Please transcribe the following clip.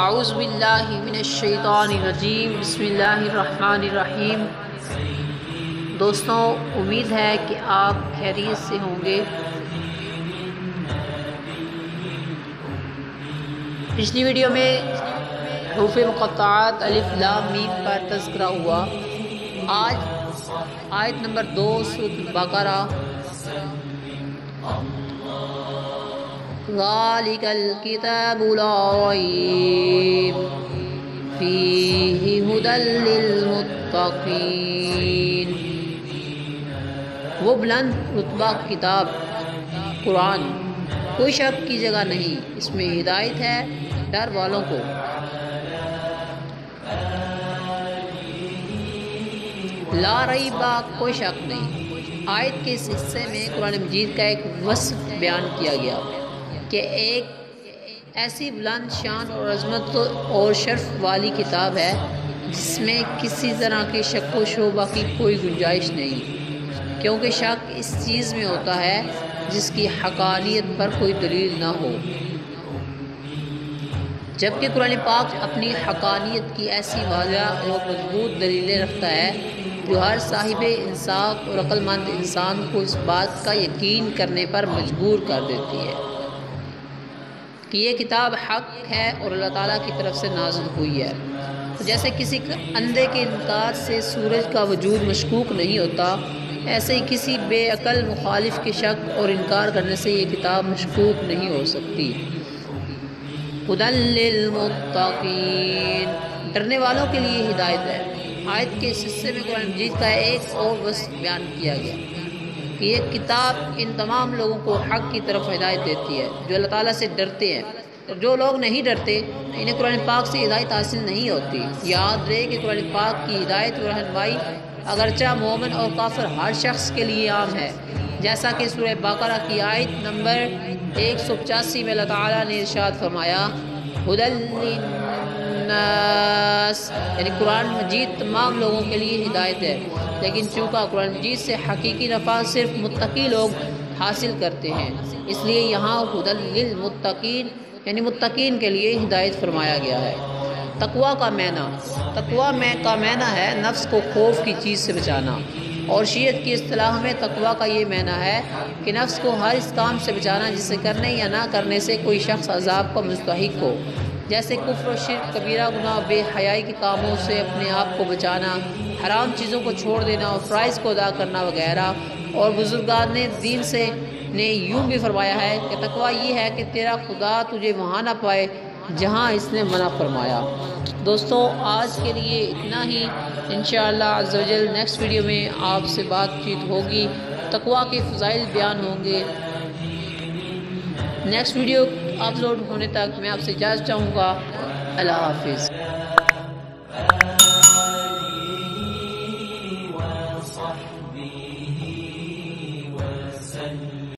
اعوذ باللہ من الشیطان الرجیم، بسم اللہ الرحمن الرحیم۔ دوستوں، امید ہے کہ آپ خیریت سے ہوں گے۔ پچھلی ویڈیو میں حروف مقطعات الف لام میم پر تذکرہ ہوا۔ آج آیت نمبر 2 سورۃ البقرہ، ذَلِكَ الْكِتَابُ لَا رَيْبَ فِيهِ هُدًى لِّلْمُتَّقِينَ۔ وہ بلند رتبہ کتاب قرآن، کوئی شک کی جگہ نہیں، اس میں ہدایت ہے ڈر والوں کو۔ لا ریبہ، کوئی شک نہیں۔ آیت کے اس حصے میں قرآن مجید کا ایک وصف بیان کیا گیا کہ ایک ایسی بلند شان اور عظمت اور شرف والی کتاب ہے جس میں کسی طرح کے شک و شبہ کی کوئی گنجائش نہیں، کیونکہ شک اس چیز میں ہوتا ہے جس کی حقانیت پر کوئی دلیل نہ ہو، جبکہ قرآن پاک اپنی حقانیت کی ایسی واضح اور مضبوط دلیلیں رکھتا ہے جو ہر صاحب انصاف اور عقل مند انسان کو اس بات کا یقین کرنے پر مجبور کر دیتی ہے کہ یہ کتاب حق ہے اور اللہ تعالیٰ کی طرف سے نازل ہوئی ہے۔ جیسے کسی اندھے کے انکار سے سورج کا وجود مشکوک نہیں ہوتا، ایسے ہی کسی بے عقل مخالف کے شک اور انکار کرنے سے یہ کتاب مشکوک نہیں ہو سکتی۔ ھدی للمتقین، ڈرنے والوں کے لیے ہدایت ہے۔ آیت کے اس حصے میں قرآن مجید کا ایک اور وصف بیان کیا گیا کہ یہ کتاب ان تمام لوگوں کو حق کی طرف ہدایت دیتی ہے جو اللہ تعالیٰ سے ڈرتے ہیں، اور جو لوگ نہیں ڈرتے انہیں قرآن پاک سے ہدایت حاصل نہیں ہوتی۔ یاد رہے کہ قرآن پاک کی ہدایت اور رہنمائی اگرچہ مومن اور کافر ہر شخص کے لیے عام ہے، جیسا کہ سورہ بقرہ کی آیت نمبر 185 میں اللہ تعالیٰ نے ارشاد فرمایا، ھدی للناس، یعنی قرآن مجید تمام لوگوں کے لیے ہدایت ہے، لیکن چونکہ قرآن مجید سے حقیقی نفع صرف متقی لوگ حاصل کرتے ہیں، اس لیے یہاں ھدی للمتقین یعنی متقین کے لیے ہدایت فرمایا گیا ہے۔ تقویٰ کا معنی ہے نفس کو خوف کی چیز سے بچانا، اور شریعت کی اصطلاح میں تقویٰ کا یہ معنی ہے کہ نفس کو ہر اس کام سے بچانا جس سے کرنے یا نہ کرنے سے کوئی شخص عذاب کا مستحق ہو، جیسے کفر و شرک، کبیرہ گناہ، بے حیائی کے کاموں سے اپنے آپ کو بچانا، حرام چیزوں کو چھوڑ دینا اور فرائض کو ادا کرنا وغیرہ۔ اور بزرگان دین نے یوں بھی فرمایا ہے کہ تقویٰ یہ ہے کہ تیرا خدا تجھے وہاں نہ پائے جہاں اس نے منع فرمایا۔ دوستوں، آج کے لیے اتنا ہی، انشاءاللہ عز و جل نیکسٹ ویڈیو میں آپ سے بات چیت ہوگی، تقویٰ کے فضائل بیان ہوں گے۔ نیکسٹ ویڈیو اپلوڈ ہونے تک میں آپ سے اجازت چاہوں گا۔ اللہ حافظ۔